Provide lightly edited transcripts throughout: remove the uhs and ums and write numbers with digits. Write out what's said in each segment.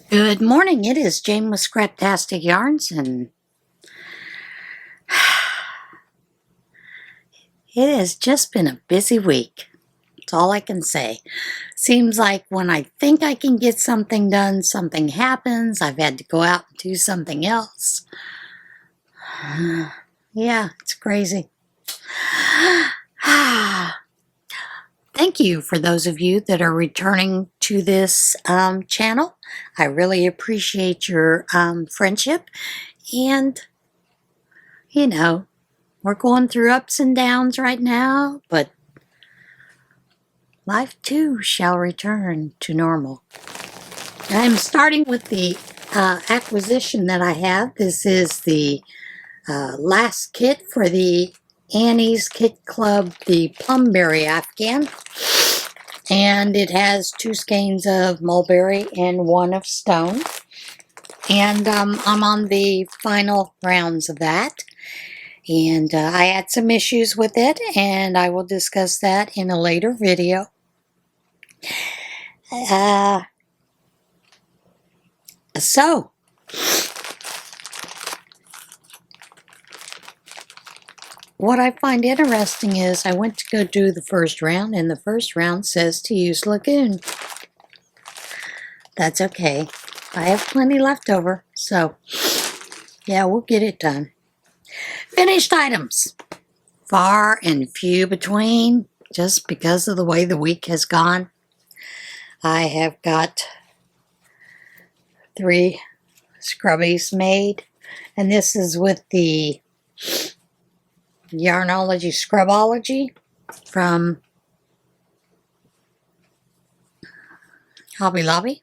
Good morning. It is Jane with Scraptastic Yarns, and it has just been a busy week. That's all I can say. Seems like when I think I can get something done, something happens. I've had to go out and do something else. Yeah, it's crazy. Thank you for those of you that are returning to this channel. I really appreciate your friendship, and you know, we're going through ups and downs right now, but life too shall return to normal. I'm starting with the acquisition that I have. This is the last kit for the Annie's Kit Club, the Plumberry Afghan. And it has 2 skeins of mulberry and 1 of stone. And I'm on the final rounds of that. And I had some issues with it, and I will discuss that in a later video. So, what I find interesting is I went to go do the first round, and the first round says to use Lagoon. That's okay. I have plenty left over, so yeah, we'll get it done. Finished items. Far and few between, just because of the way the week has gone. I have got 3 scrubbies made, and this is with the Yarnology Scrubology from Hobby Lobby,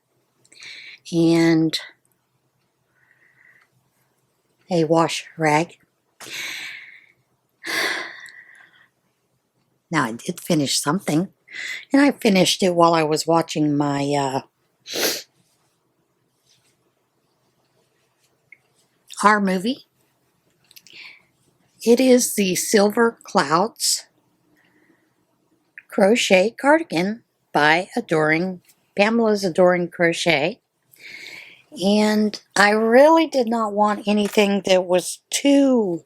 and a wash rag. Now, I did finish something, and I finished it while I was watching my horror movie. It is the Silver Clouds Crochet Cardigan by Pamela's Adoring Crochet. And I really did not want anything that was too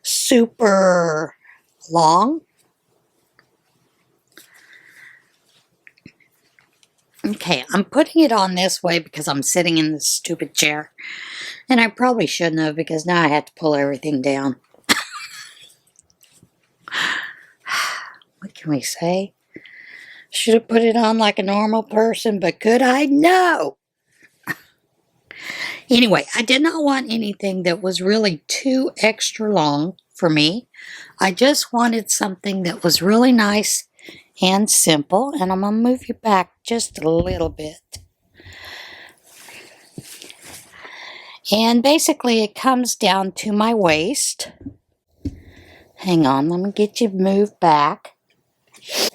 super long. Okay, I'm putting it on this way because I'm sitting in this stupid chair. And I probably shouldn't have, because now I have to pull everything down. What can we say? Should have put it on like a normal person, but could I? No! Anyway, I did not want anything that was really too extra long for me. I just wanted something that was really nice and simple, and I'm going to move you back just a little bit. And basically it comes down to my waist. Hang on, let me get you moved back.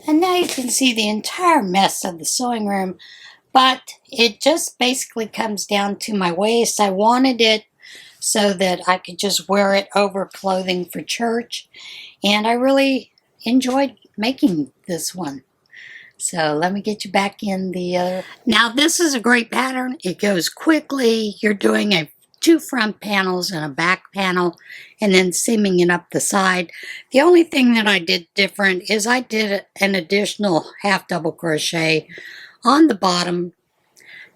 And now you can see the entire mess of the sewing room, but it just basically comes down to my waist. I wanted it so that I could just wear it over clothing for church, and I really enjoyed making this one. So let me get you back in the other. Now this is a great pattern. It goes quickly. You're doing 2 front panels and a back panel, and then seaming it up the side. The only thing that I did different is I did an additional half double crochet on the bottom,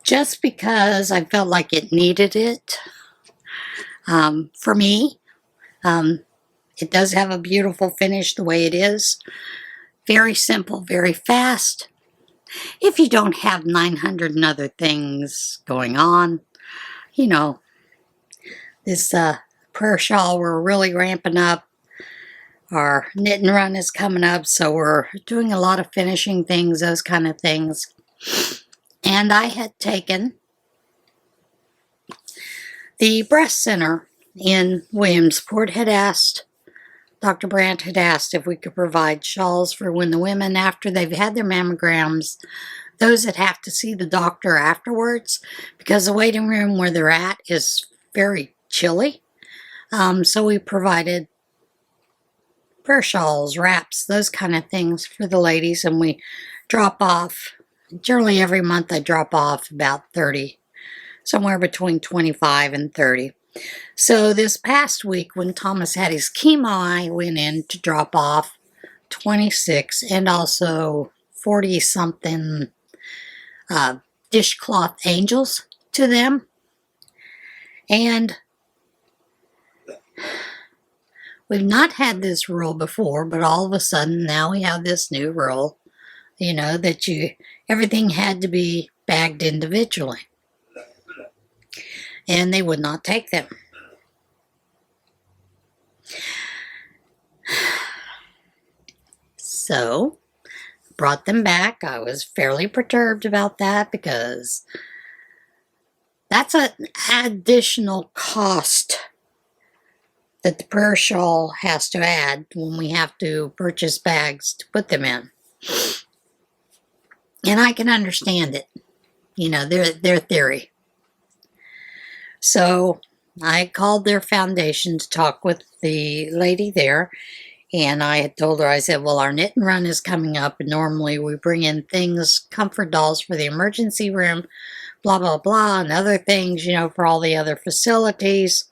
just because I felt like it needed it. For me, it does have a beautiful finish the way it is. Very simple, very fast. If you don't have 900 and other things going on, you know, this prayer shawl we're really ramping up. Our knit and run is coming up, so we're doing a lot of finishing things, those kind of things. And I had taken the breast center in Williamsport, Dr. Brandt had asked if we could provide shawls for when the women, after they've had their mammograms, those that have to see the doctor afterwards, because the waiting room where they're at is very chilly. So we provided prayer shawls, wraps, those kind of things for the ladies, and we drop off. Generally every month I drop off about 30 somewhere between 25 and 30. So this past week when Thomas had his chemo, I went in to drop off 26 and also 40 something dishcloth angels to them. And we've not had this rule before, but all of a sudden now we have this new rule, you know, that everything had to be bagged individually. And they would not take them. So, brought them back. I was fairly perturbed about that because that's an additional cost that the prayer shawl has to add when we have to purchase bags to put them in. And I can understand it, you know, their theory. So I called their foundation to talk with the lady there, and I had told her, I said, well, our knit and run is coming up, and normally we bring in things, comfort dolls for the emergency room, blah, blah, blah, and other things, you know, for all the other facilities.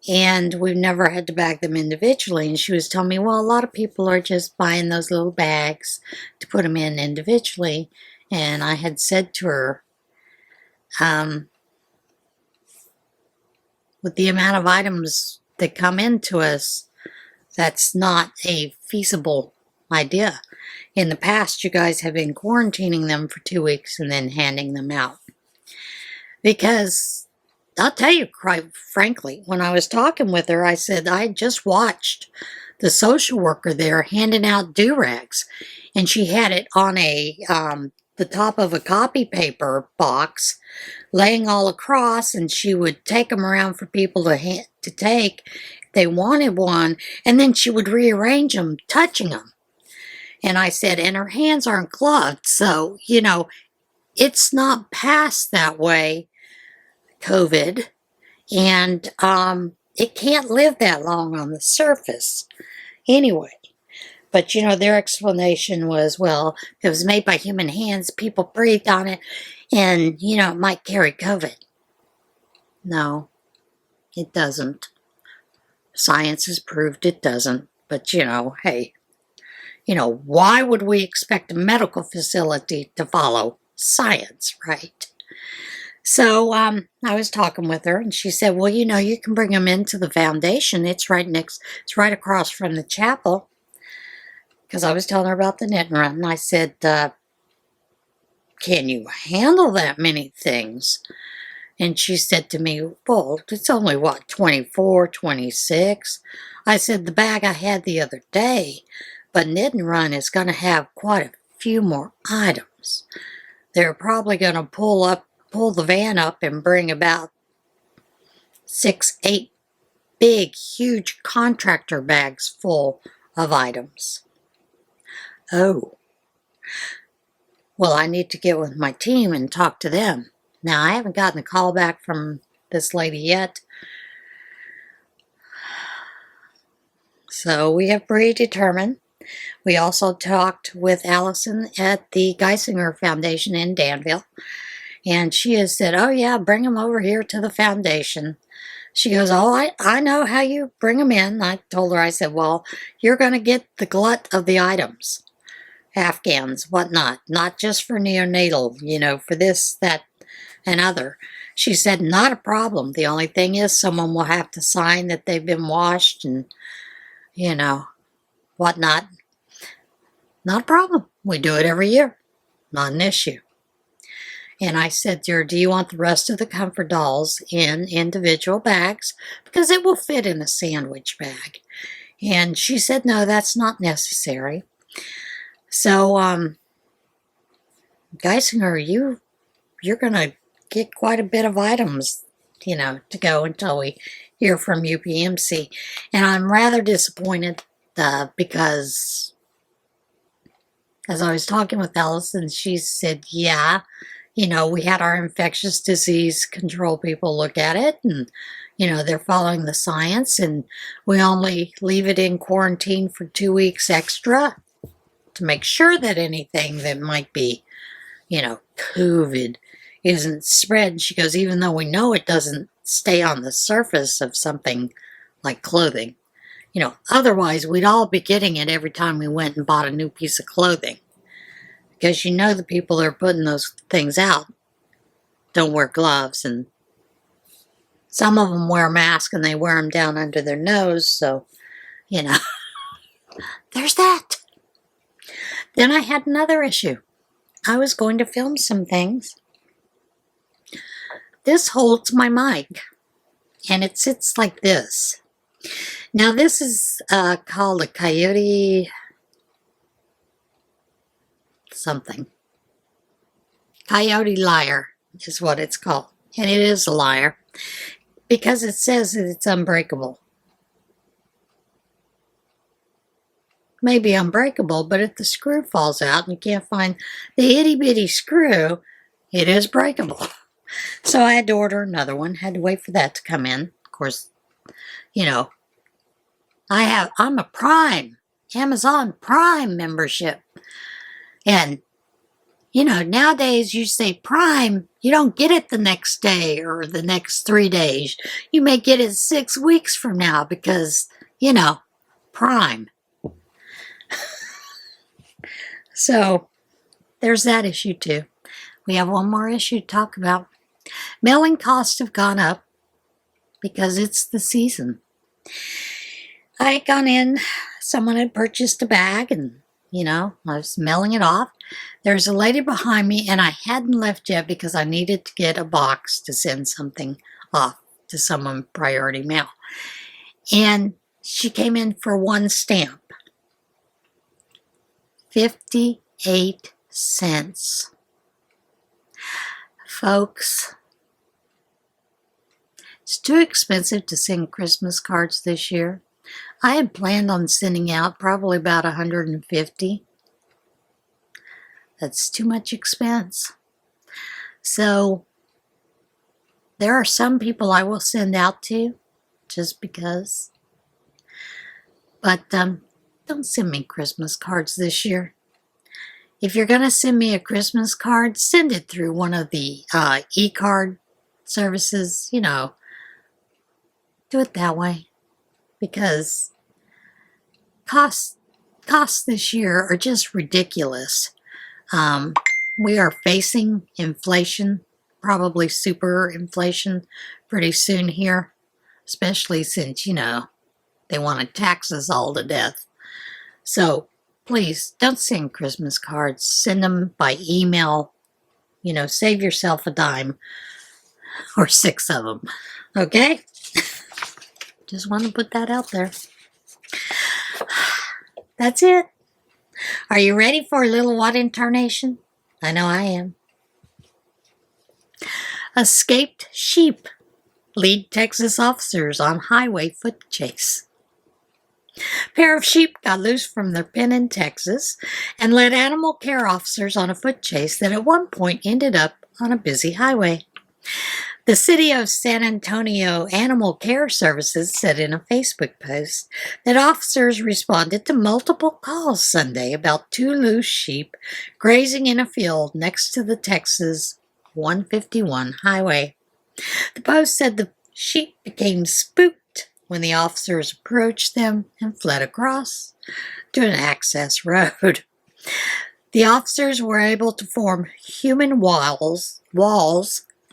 And we've never had to bag them individually. And she was telling me, well, a lot of people are just buying those little bags to put them in individually. And I had said to her, with the amount of items that come into us, that's not a feasible idea. In the past, you guys have been quarantining them for 2 weeks and then handing them out. Because I'll tell you, quite frankly, when I was talking with her, I said, I just watched the social worker there handing out do-rags. And she had it on the top of a copy paper box, laying all across, and she would take them around for people to take if they wanted one, and then she would rearrange them, touching them. And I said, and her hands aren't gloved, so, you know, it's not passed that way, COVID, and it can't live that long on the surface anyway. But, you know, their explanation was, well, if it was made by human hands, people breathed on it, and, you know, it might carry COVID. No, it doesn't. Science has proved it doesn't. But, you know, hey, you know, why would we expect a medical facility to follow science, right? So I was talking with her, and she said, well, you know, you can bring them into the foundation. It's right across from the chapel. Because I was telling her about the knit and run, and I said, can you handle that many things? And she said to me, well, it's only, what, 24, 26? I said, the bag I had the other day, but knit and run is going to have quite a few more items. They're probably going to pull the van up and bring about 6, 8 big, huge contractor bags full of items. Oh, well, I need to get with my team and talk to them. Now, I haven't gotten a call back from this lady yet. So we have predetermined. We also talked with Allison at the Geisinger Foundation in Danville. And she has said, oh yeah, bring them over here to the foundation. She goes, oh, I know how you bring them in. I told her, I said, well, you're going to get the glut of the items. Afghans, whatnot, not just for neonatal, you know, for this, that, and other. She said, not a problem. The only thing is someone will have to sign that they've been washed and, you know, whatnot. Not a problem. We do it every year. Not an issue. And I said to her, do you want the rest of the comfort dolls in individual bags? Because it will fit in a sandwich bag. And she said, no, that's not necessary. So, Geisinger, you're going to get quite a bit of items, you know, to go until we hear from UPMC. And I'm rather disappointed because as I was talking with Allison, she said, yeah, you know, we had our infectious disease control people look at it, and, you know, they're following the science, and we only leave it in quarantine for 2 weeks extra to make sure that anything that might be, you know, COVID isn't spread. She goes, even though we know it doesn't stay on the surface of something like clothing. You know, otherwise we'd all be getting it every time we went and bought a new piece of clothing. Because you know the people that are putting those things out don't wear gloves, and some of them wear masks and they wear them down under their nose, so, you know, there's that. Then I had another issue. I was going to film some things. This holds my mic, and it sits like this. Now this is called a coyote something. Coyote lyre is what it's called. And it is a lyre because it says that it's unbreakable. Maybe unbreakable, but if the screw falls out and you can't find the itty bitty screw, it is breakable. So I had to order another one, had to wait for that to come in. Of course, you know, I'm a Prime, Amazon Prime membership. And, you know, nowadays you say Prime, you don't get it the next day or the next 3 days. You may get it 6 weeks from now because, you know, Prime. So, there's that issue too. We have one more issue to talk about. Mailing costs have gone up because it's the season. I had gone in, someone had purchased a bag, and, you know, I was mailing it off. There's a lady behind me, and I hadn't left yet because I needed to get a box to send something off to someone priority mail. And she came in for one stamp. 58 cents. Folks, it's too expensive to send Christmas cards this year. I had planned on sending out probably about 150. That's too much expense. So, there are some people I will send out to, just because. But, don't send me Christmas cards this year. If you're going to send me a Christmas card, send it through one of the e-card services, you know. Do it that way. Because costs this year are just ridiculous. We are facing inflation, probably super inflation pretty soon here. Especially since, you know, they want to tax us all to death. So, please, don't send Christmas cards. Send them by email. You know, save yourself a dime. Or 6 of them. Okay? Just want to put that out there. That's it. Are you ready for a little what intonation? I know I am. Escaped sheep lead Texas officers on highway foot chase. Pair of sheep got loose from their pen in Texas and led animal care officers on a foot chase that at one point ended up on a busy highway. The City of San Antonio Animal Care Services said in a Facebook post that officers responded to multiple calls Sunday about 2 loose sheep grazing in a field next to the Texas 151 highway. The post said the sheep became spooked when the officers approached them and fled across to an access road. The officers were able to form human walls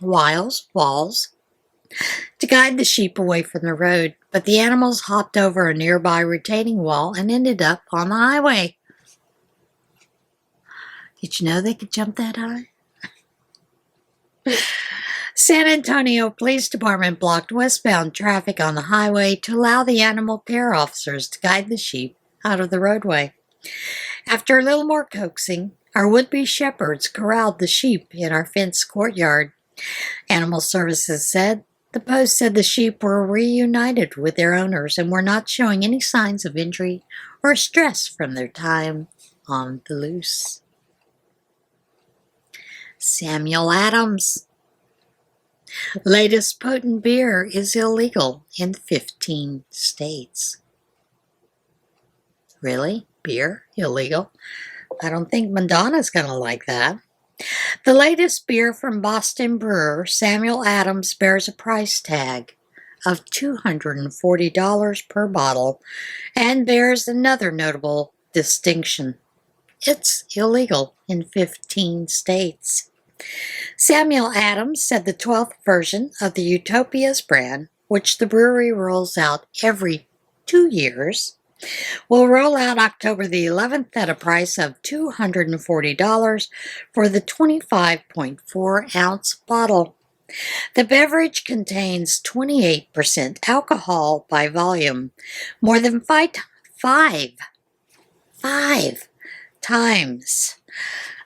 to guide the sheep away from the road, but the animals hopped over a nearby retaining wall and ended up on the highway. Did you know they could jump that high? San Antonio Police Department blocked westbound traffic on the highway to allow the animal care officers to guide the sheep out of the roadway. After a little more coaxing, our would-be shepherds corralled the sheep in our fenced courtyard. Animal Services said. The post said the sheep were reunited with their owners and were not showing any signs of injury or stress from their time on the loose. Samuel Adams. Latest potent beer is illegal in 15 states. Really? Beer? Illegal? I don't think Madonna's going to like that. The latest beer from Boston brewer Samuel Adams bears a price tag of $240 per bottle and bears another notable distinction. It's illegal in 15 states. Samuel Adams said the 12th version of the Utopias brand, which the brewery rolls out every 2 years, will roll out October the 11th at a price of $240 for the 25.4-ounce bottle. The beverage contains 28% alcohol by volume, more than five times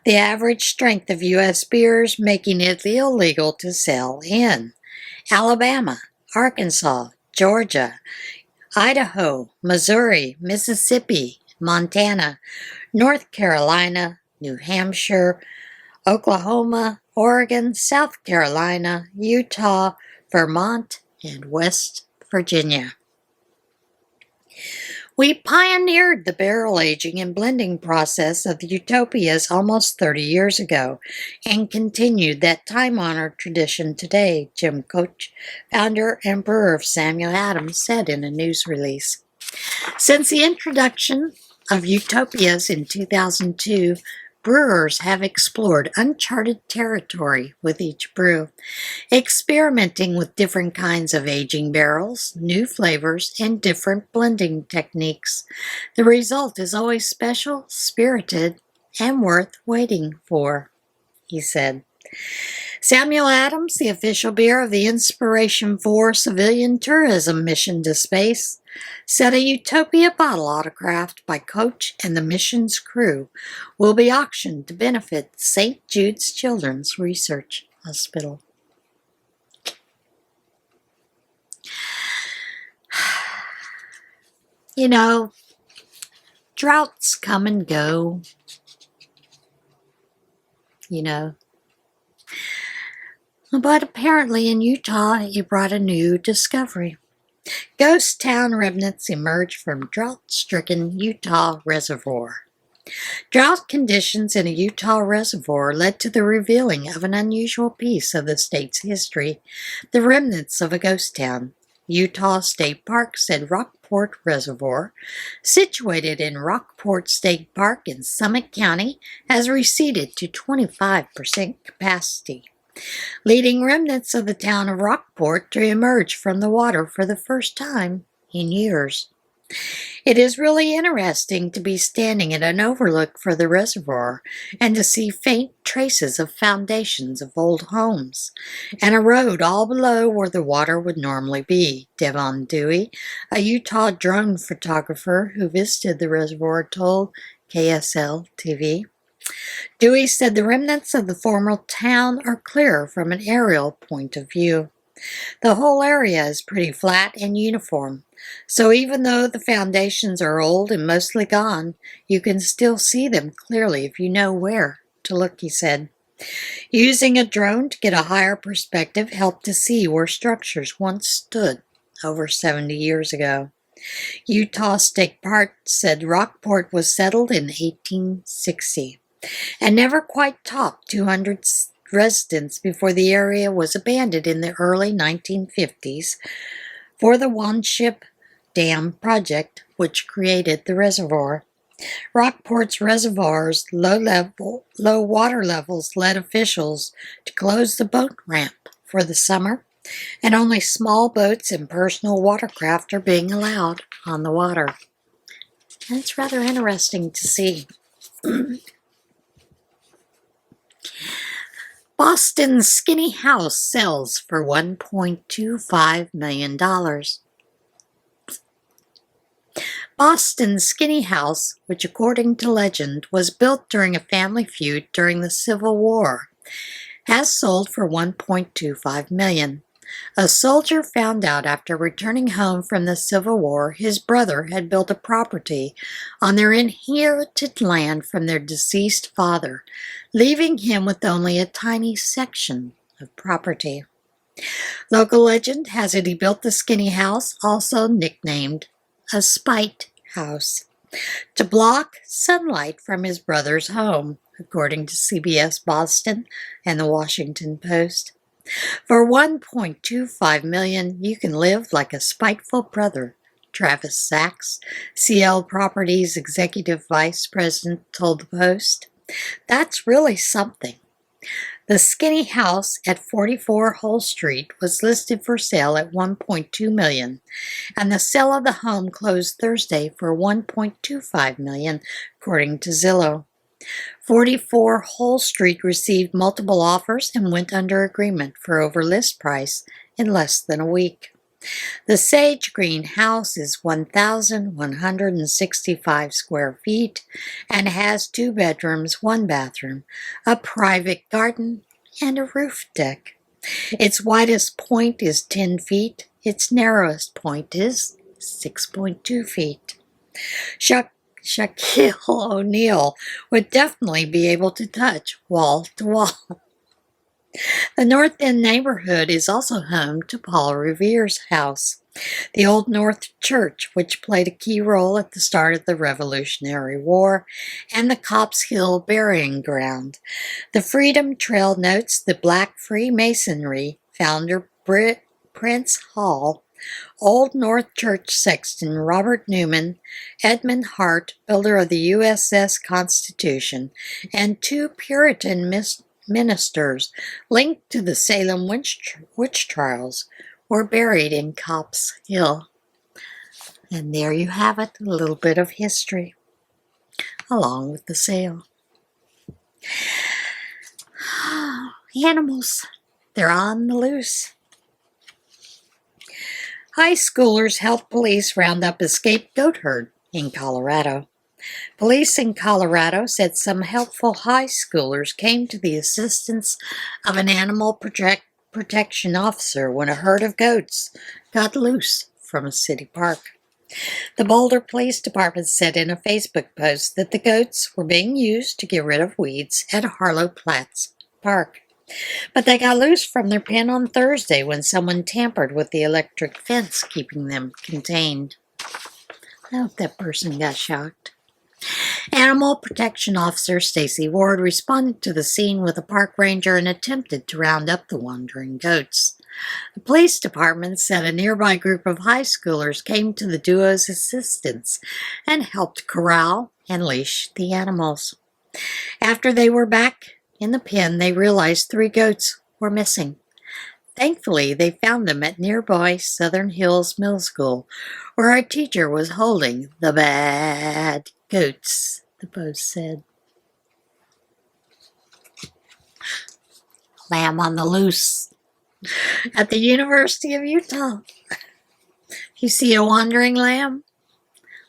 the average strength of U.S. beers, making it illegal to sell in Alabama, Arkansas, Georgia, Idaho, Missouri, Mississippi, Montana, North Carolina, New Hampshire, Oklahoma, Oregon, South Carolina, Utah, Vermont, and West Virginia. We pioneered the barrel aging and blending process of the Utopias almost 30 years ago and continued that time-honored tradition today, Jim Koch, founder and brewer of Samuel Adams, said in a news release. Since the introduction of Utopias in 2002, brewers have explored uncharted territory with each brew, experimenting with different kinds of aging barrels, new flavors, and different blending techniques. The result is always special, spirited, and worth waiting for, he said. Samuel Adams, the official beer of the Inspiration 4 civilian tourism mission to space, said a Utopia bottle autographed by Coach and the mission's crew will be auctioned to benefit St. Jude's Children's Research Hospital. You know, droughts come and go, But apparently in Utah, it brought a new discovery. Ghost town remnants emerged from drought-stricken Utah reservoir. Drought conditions in a Utah reservoir led to the revealing of an unusual piece of the state's history, the remnants of a ghost town. Utah State Park said Rockport Reservoir, situated in Rockport State Park in Summit County, has receded to 25% capacity, leading remnants of the town of Rockport to emerge from the water for the first time in years. It is really interesting to be standing at an overlook for the reservoir and to see faint traces of foundations of old homes and a road all below where the water would normally be, Devon Dewey, a Utah drone photographer who visited the reservoir, told KSL-TV. Dewey said the remnants of the former town are clear from an aerial point of view. The whole area is pretty flat and uniform, so even though the foundations are old and mostly gone, you can still see them clearly if you know where to look, he said. Using a drone to get a higher perspective helped to see where structures once stood over 70 years ago. Utah State Park said Rockport was settled in 1860 and never quite topped 200 residents before the area was abandoned in the early 1950s for the Wanship Dam project, which created the reservoir. Rockport's reservoir's low water levels led officials to close the boat ramp for the summer, and only small boats and personal watercraft are being allowed on the water. And it's rather interesting to see. Boston's skinny house sells for $1.25 million. Boston's skinny house, which according to legend was built during a family feud during the Civil War, has sold for $1.25 million. A soldier found out after returning home from the Civil War his brother had built a property on their inherited land from their deceased father, leaving him with only a tiny section of property. Local legend has it he built the skinny house, also nicknamed a spite house, to block sunlight from his brother's home. according to CBS Boston and the Washington Post. For $1.25 million, you can live like a spiteful brother, Travis Sachs, CL Properties Executive Vice President, told the Post. That's really something. The skinny house at 44 Hull Street was listed for sale at $1.2 million, and the sale of the home closed Thursday for $1.25 million, according to Zillow. 44 Hull Street received multiple offers and went under agreement for over list price in less than a week. The sage green house is 1,165 square feet and has 2 bedrooms, 1 bathroom, a private garden, and a roof deck. Its widest point is 10 feet. Its narrowest point is 6.2 feet. Shaquille O'Neal would definitely be able to touch wall to wall. The North End neighborhood is also home to Paul Revere's house, the Old North Church, which played a key role at the start of the Revolutionary War, and the Copp's Hill Burying Ground. The Freedom Trail notes the Black Freemasonry founder Prince Hall, Old North Church sexton Robert Newman, Edmund Hart, builder of the USS Constitution, and 2 Puritan ministers linked to the Salem witch trials were buried in Copp's Hill. And there you have it, a little bit of history, along with the sale. Animals, they're on the loose. High schoolers help police round up escaped goat herd in Colorado. Police in Colorado said some helpful high schoolers came to the assistance of an animal protection officer when a herd of goats got loose from a city park. The Boulder Police Department said in a Facebook post that the goats were being used to get rid of weeds at Harlow Platts Park. But they got loose from their pen on Thursday when someone tampered with the electric fence keeping them contained. I hope that person got shocked. Animal Protection Officer Stacy Ward responded to the scene with a park ranger and attempted to round up the wandering goats. The police department said a nearby group of high schoolers came to the duo's assistance and helped corral and leash the animals. After they were back in the pen, they realized 3 goats were missing. Thankfully, they found them at nearby Southern Hills Middle School, where a teacher was holding the bad goats, the Post said. Lamb on the loose at the University of Utah. If you see a wandering lamb,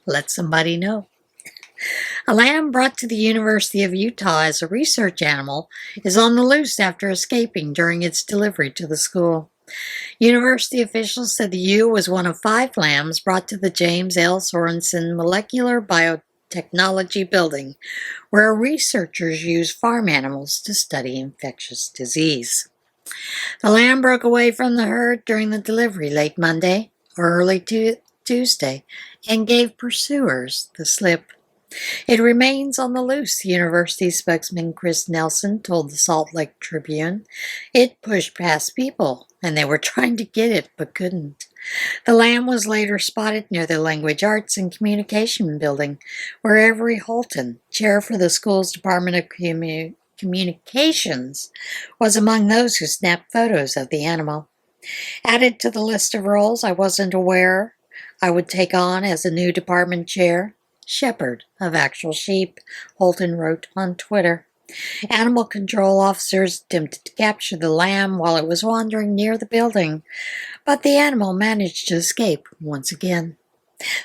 let somebody know. A lamb brought to the University of Utah as a research animal is on the loose after escaping during its delivery to the school. University officials said the ewe was one of 5 lambs brought to the James L. Sorensen Molecular Biotechnology Building, where researchers use farm animals to study infectious disease. The lamb broke away from the herd during the delivery late Monday or early Tuesday and gave pursuers the slip. It remains on the loose, the university spokesman Chris Nelson told the Salt Lake Tribune. It pushed past people, and they were trying to get it but couldn't. The lamb was later spotted near the Language Arts and Communication Building, where Avery Holton, chair for the school's Department of Communications, was among those who snapped photos of the animal. Added to the list of roles I wasn't aware I would take on as a new department chair. Shepherd of actual sheep, Holton wrote on Twitter. Animal control officers attempted to capture the lamb while it was wandering near the building, but the animal managed to escape once again.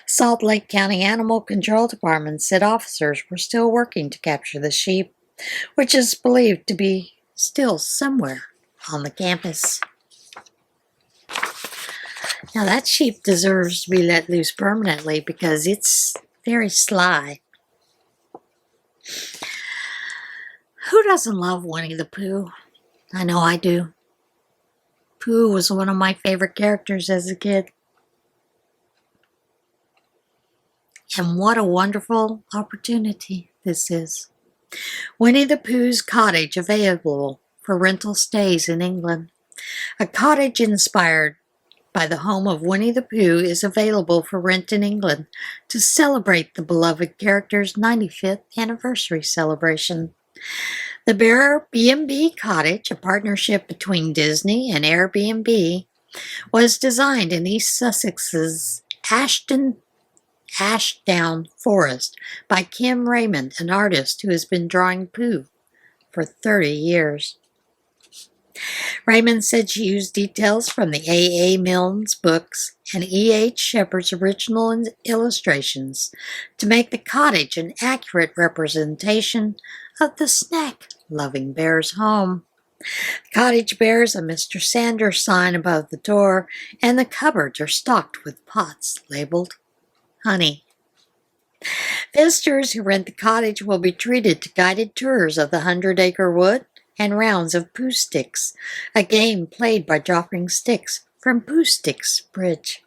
Salt Lake County Animal Control Department said officers were still working to capture the sheep, which is believed to be still somewhere on the campus. Now that sheep deserves to be let loose permanently because it's very sly. Who doesn't love Winnie-the-Pooh? I know I do. Pooh was one of my favorite characters as a kid. And what a wonderful opportunity this is. Winnie-the-Pooh's Cottage available for rental stays in England. A cottage inspired by the home of Winnie-the-Pooh is available for rent in England to celebrate the beloved character's 95th anniversary celebration. The Bear B&B Cottage, a partnership between Disney and Airbnb, was designed in East Sussex's Ashdown Forest by Kim Raymond, an artist who has been drawing Pooh for 30 years. Raymond said she used details from the A.A. Milne's books and E.H. Shepard's original illustrations to make the cottage an accurate representation of the snack-loving bear's home. The cottage bears a Mr. Sanders sign above the door, and the cupboards are stocked with pots labeled honey. Visitors who rent the cottage will be treated to guided tours of the 100-acre wood and rounds of Pooh Sticks, a game played by dropping sticks from Pooh Sticks Bridge.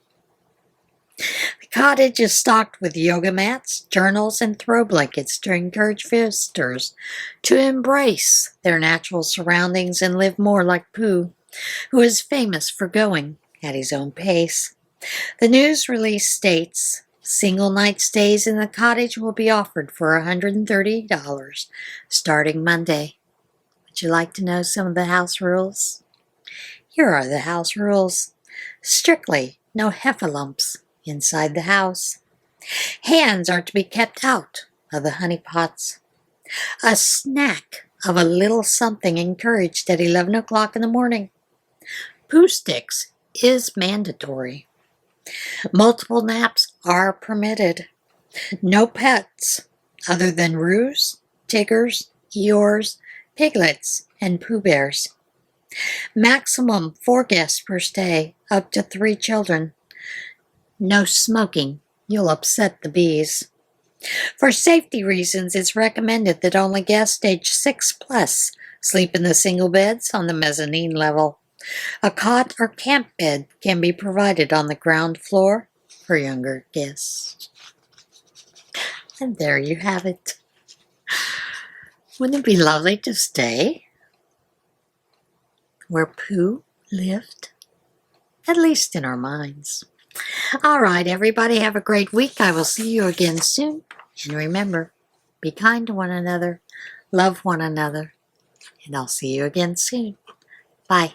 The cottage is stocked with yoga mats, journals, and throw blankets to encourage visitors to embrace their natural surroundings and live more like Pooh, who is famous for going at his own pace. The news release states, single night stays in the cottage will be offered for $130 starting Monday. Would you like to know some of the house rules? Here are the house rules. Strictly no heffalumps inside the house. Hands are to be kept out of the honey pots. A snack of a little something encouraged at 11 o'clock in the morning. Pooh Sticks is mandatory. Multiple naps are permitted. No pets other than roos, tigers, eeyores, piglets, and Pooh Bears. Maximum 4 guests per stay, up to 3 children. No smoking, you'll upset the bees. For safety reasons, it's recommended that only guests age 6 plus sleep in the single beds on the mezzanine level. A cot or camp bed can be provided on the ground floor for younger guests. And there you have it. Wouldn't it be lovely to stay where Pooh lived? At least in our minds. All right, everybody, have a great week. I will see you again soon. And remember, be kind to one another, love one another, and I'll see you again soon. Bye.